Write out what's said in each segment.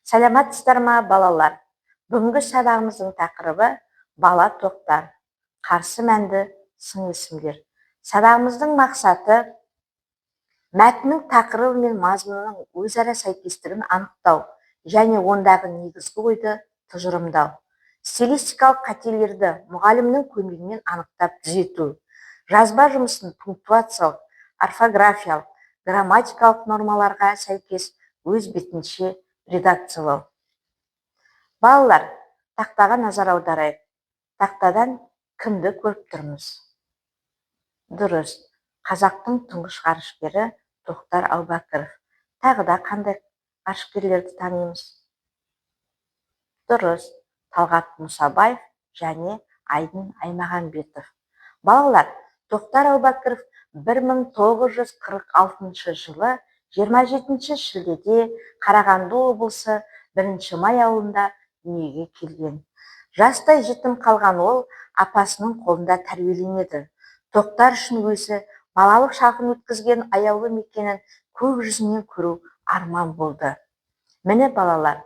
Сәлематсыздар ма, балалар? Бүгінгі сабағымыздың тақырыбы бала тоқтар. Қарсы мәнді сын есімдер. Сабағымыздың мақсаты мәтіннің тақырыбы мен мазмұнының өзара сәйкестігін анықтау және ондағы негізгі ойды тұжырымдау. Стилистикалық қателерді мұғалімнің көмегімен анықтап түзету. Жазба жұмысын пунктуациялық, орфографиялық, грамматикалық нормаларға сәйкес өз бетінше редакциялау. Балалар, тақтаға назар аударайық. Тақтадан кімді көріп тұрмыз? Дұрыс, қазақтың тұңғыш ғарышкері Тоқтар Әубәкіров. Тағы да қандай ғарышкерлерді танимыз? Дұрыс, Талғат Мұсабаев және Айдын Аймағамбетов. Балалар, Тоқтар Әубәкіров 1946 жылы 27 шілдеде Қарағанды облысы 1 Май ауылында дүниеге келген. Жастай жетім қалған ол апасының қолында тәрбиеленеді. Тоқтар үшін өзі балалық шағын өткізген аяулы мекенін көк жүзінен көру арман болды. Міне балалар,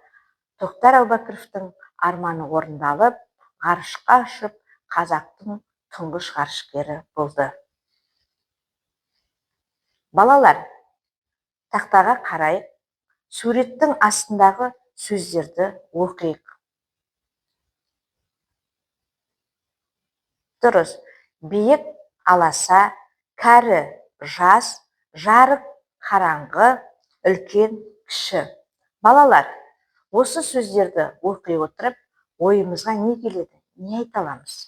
Тоқтар Әубәкіровтің арманы орындалып, ғарышқа ұшып, қазақтың тұңғыш ғарышкері болды. Балалар, тақтаға қарайық, суреттің астындағы сөздерді оқиық. Дұрыс, биік, аласа, кәрі, жас, жарық, қараңғы, үлкен, кіші. Балалар, осы сөздерді оқи отырып, ойымызға не келеді, не айта аламыз?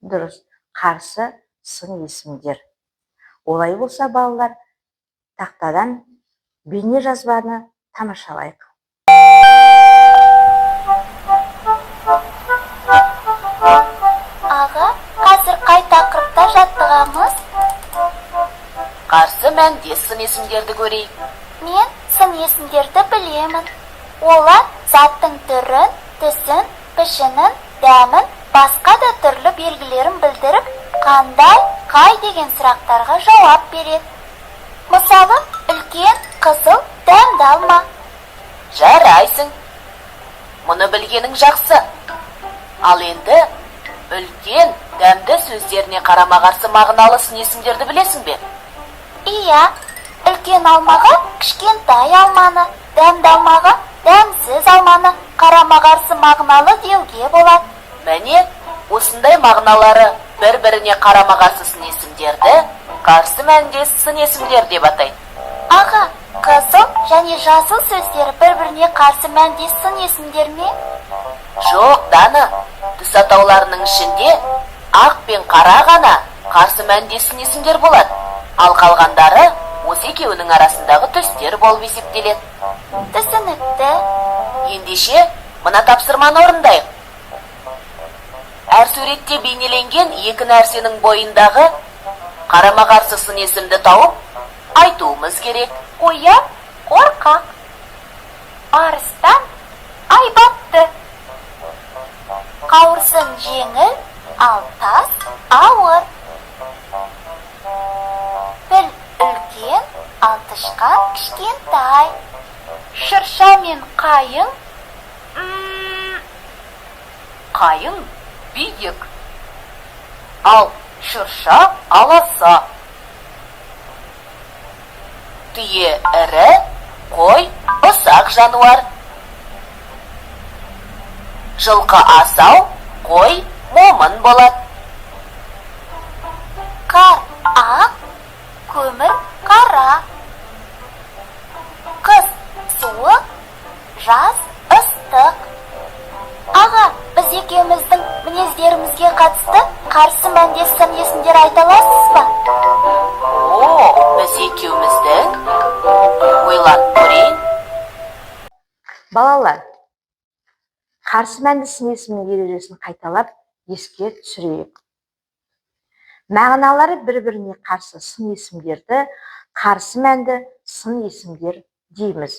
Дұрыс, қарсы сын есімдер. Олай болса, балалар, тақтадан бейне жазбаны тамашалайық. Аға, қазір қай тақырыпта жаттығамыз? Қарсы мәнде сын есімдерді көрейік. Мен сын есімдерді білемін. Олар заттың түрін, түсін, пішінін, дәмін, басқа да түрлі белгілерін білдіріп, қандай, қай деген сұрақтарға жауап береді. Мысалы, үлкен, қызыл, дәмді алма. Жарайсың. Мұны білгенің жақсы. Ал енді үлкен, дәмді сөздеріне қарама-қарсы мағыналы сын есімдерді білесің бе? Иә, үлкен алмаға кішкентай алманы, дәмді алмаға дәмсіз алманы қарама-қарсы мағыналы деуге болады. Міне, осындай мағыналары бір-біріне қарама-қарсы сын есімдерді қарсы мәнде сын есімдер деп атайды. Аға, қызыл және жасыл сөздері бір-біріне қарсы мәнде сын есімдер ме? Жоқ, Дана, түс атауларының ішінде ақ пен қара ғана қарсы мәнде сын есімдер болады. Ал қалғандары осы екеуінің арасындағы түстер болып есептеледі. Түсінікті. Ендеше, мына тапсырманы орындайық. Әр суретте бейнеленген екі нәрсенің бойындағы қарама-қарсы сын есімді тауып айтуымыз керек. Қоян қорқақ, арыстан айбатты, қауырсын жеңіл, ал тас ауыр. Піл үлкен, ал тышқан кішкентай. Шырша мен қайың, Қайың биік, ал шырша аласа. Түйе ірі, қой ұсақ жануар. Жылқы асау, қой момын болады. қар ақ, көмір қара. Қыс суық, жаз ыстық. Аға, біз екеуміздің мінездерімізге қатысты қарсы мәнде сын есімдер айта аласыз ба? Біз екеуміздің? Ойлап көрейін. Балалар, қарсы мәнді сын есімнің ережесін қайталап еске түсірейік. Мағыналары бір-біріне қарсы сын есімдерді қарсы мәнді сын есімдер дейміз.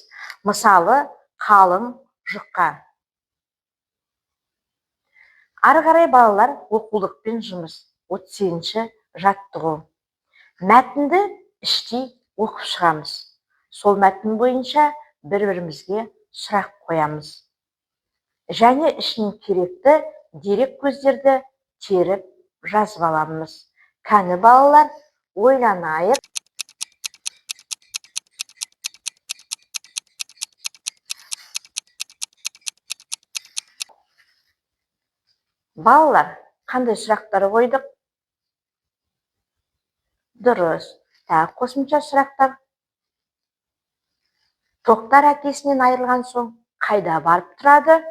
Мысалы, қалың, жұқа. Ары қарай балалар, оқулықпен жұмыс. 38-ші жаттығу. Мәтінді іштей оқып шығамыз. Сол мәтін бойынша бір-бірімізге сұрақ қоямыз. Және ішінен керекті дерек көздерді теріп жазып аламыз. Кәні балалар, ойланайық. Балалар, қандай сұрақтар қойдық? Дұрыс. Тағы қосымша сұрақтар. Тоқтар әкесінен айырылған соң қайда барып тұрады?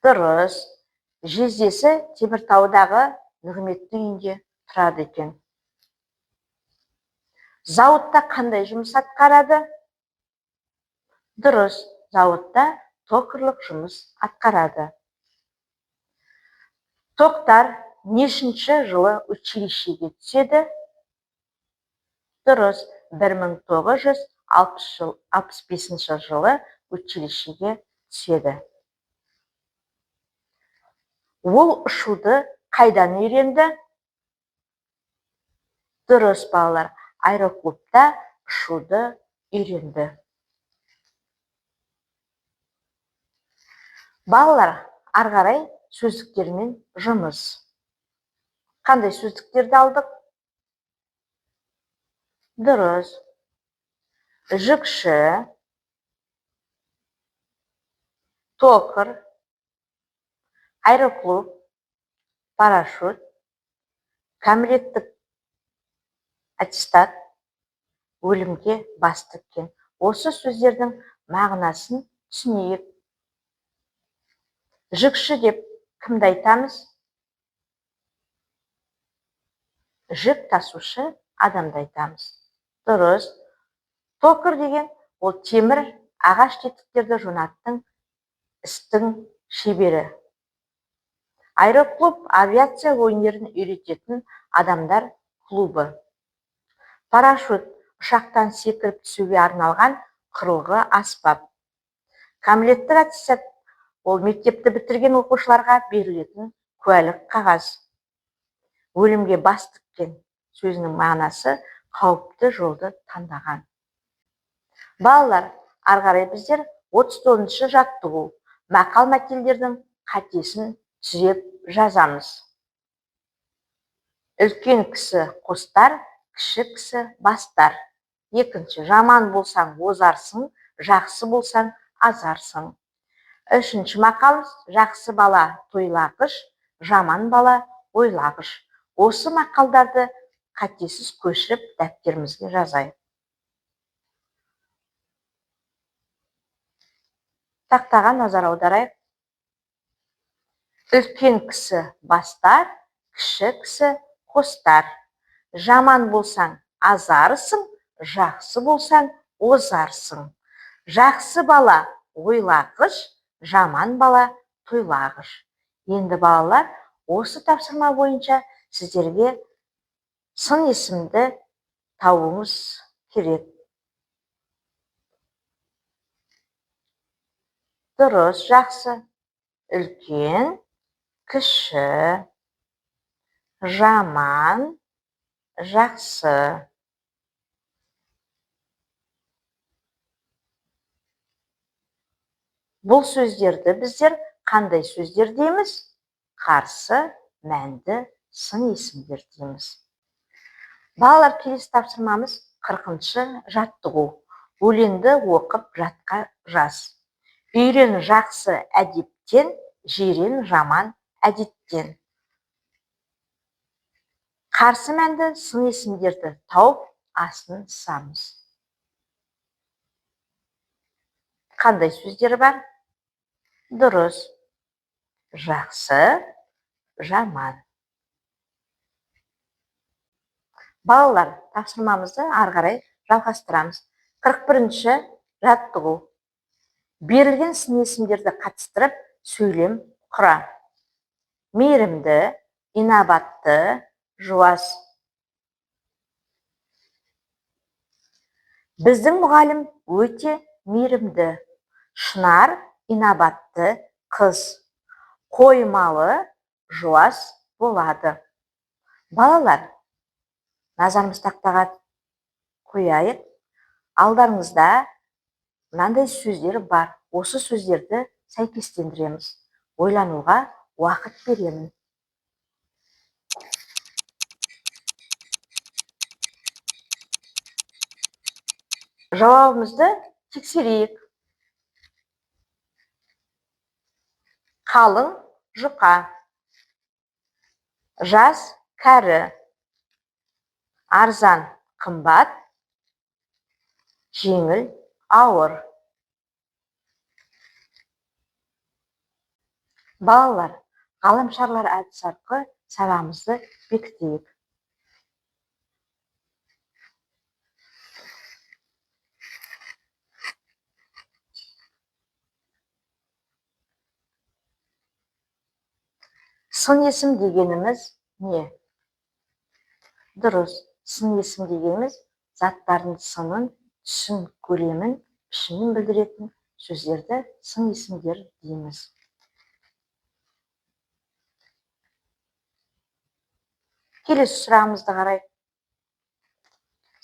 Дұрыс. Жездесі Теміртаудағы Нығметтің үйінде тұрады екен. Зауытта қандай жұмыс атқарады? Дұрыс. Зауытта токарлық жұмыс атқарады. Тоқтар нешінші жылы училищеге түседі? Дұрыс. 1965 жылы училищеге түседі. Ол ұшуды қайдан үйренді? Дұрыс, балалар, аэроклубта ұшуды үйренді. Балалар, ары қарай сөздіктермен жұмыс. Қандай сөздіктерді алдық? Дұрыс. Жүкші, токар, аэроклуб, парашют, кәмелеттік аттестат, өлімге бас тіккен. Осы сөздердің мағынасын түсінейік. Жүкші деп кімді айтамыз? Жүк тасушы адамды айтамыз. Дұрыс. Токар деген ол темір, ағаш тетіктерді жонаттың, істің шебері. Аэроклуб авиация өнерін үйрететін адамдар клубы. Парашют ұшақтан секіріп түсуге арналған құрылғы аспап. Кәмелеттік аттестат ол мектепті бітірген оқушыларға берілетін куәлік қағаз. Өлімге бас тіккен сөзінің мағынасы қауіпті жолды таңдаған. Балалар, ары қарай біздер 39-шы жаттығу мақал-мәтелдердің қатесін түзеп жазамыз. Үлкен кісі қостар, кіші кісі бастар. Екінші, жаман болсаң озарсың, жақсы болсаң азарсың. Үшінші мақал, жақсы бала тойлағыш, жаман бала ойлағыш. Осы мақалдарды қатесіз көшіріп дәптерімізге жазайық. Тақтаға назар аударайық. Үлкен кісі бастар, кіші кісі қостар. Жаман болсаң азарсың, жақсы болсаң озарсың. Жақсы бала ойлағыш, жаман бала тойлағыш. Енді балалар, осы тапсырма бойынша сіздерге сын есімді табуыңыз керек. Дұрыс, жақсы. Үлкен, кіші, жаман, жақсы. Бұл сөздерді біздер қандай сөздер дейміз? Қарсы, мәнді, сын есімдер дейміз. Балалар, келесі тапсырмамыз 40-шы жаттығу. Өлеңді оқып жатқа жаз. Үйрен жақсы әдептен, жирен жаман әдеттен. Қарсы мәнді сын есімдерді тауып, асын сызамыз. Қандай сөздер бар? Дұрыс. Жақсы, жаман. Балалар, тапсырмамызды ары қарай жалғастырамыз. 41-ші жаттығу. Берілген сын есімдерді қатыстырып, сөйлем құра. Мейірімді, инабатты, жуас. Біздің мұғалім өте мейірімді. Шынар, инабатты қыз. Қоймалы, жуас болады. Балалар, назарымыз тақтаға қояйық. Алдарыңызда мынандай сөздер бар. Осы сөздерді сәйкестендіреміз. Ойлануға уақыт беремін. Жауабымызды тексерейік. Қалың, жұқа. Жас, кәрі. Арзан, қымбат. Жеңіл, ауыр. Балалар, ғаламшарлар әдісі арқылы сабағымызды бекітейік. Сын есім дегеніміз не? Дұрыс, сын есім дегеніміз заттардың сынын, түсін, көлемін, пішінін білдіретін сөздерді сын есімдер дейміз. Келесі сұрағымызды қарайық.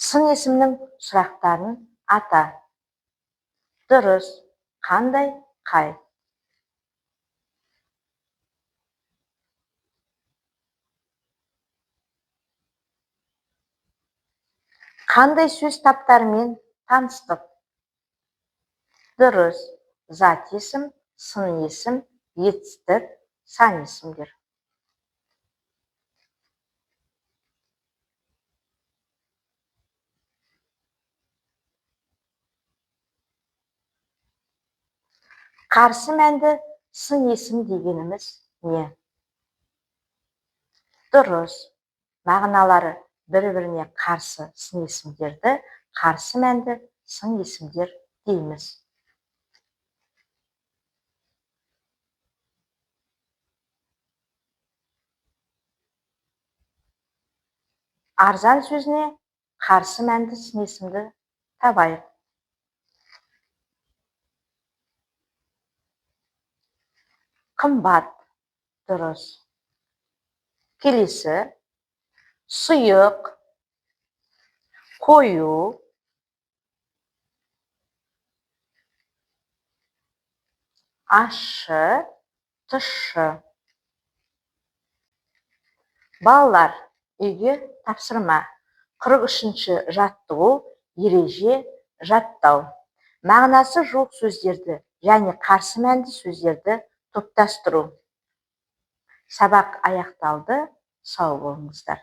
Сын есімнің сұрақтарын ата. Дұрыс, қандай, қай? Қандай сөз таптарымен таныстық? Дұрыс, зат есім, сын есім, етістік, сан есімдер. Қарсы мәнді сын есім дегеніміз не? Дұрыс, мағыналары бір-біріне қарсы сын есімдерді қарсы мәнді сын есімдер дейміз. Арзан сөзіне қарсы мәнді сын есімді табайық. Қымбат, дұрыс. Келесі, сұйық, қою, ащы, тұщы. Балалар, үйге тапсырма. 43-ші жаттығу, ереже, жаттау. Мағынасы жоқ сөздерді және қарсы мәнді сөздерді топтастыру. Сабақ аяқталды. Сау болыңыздар.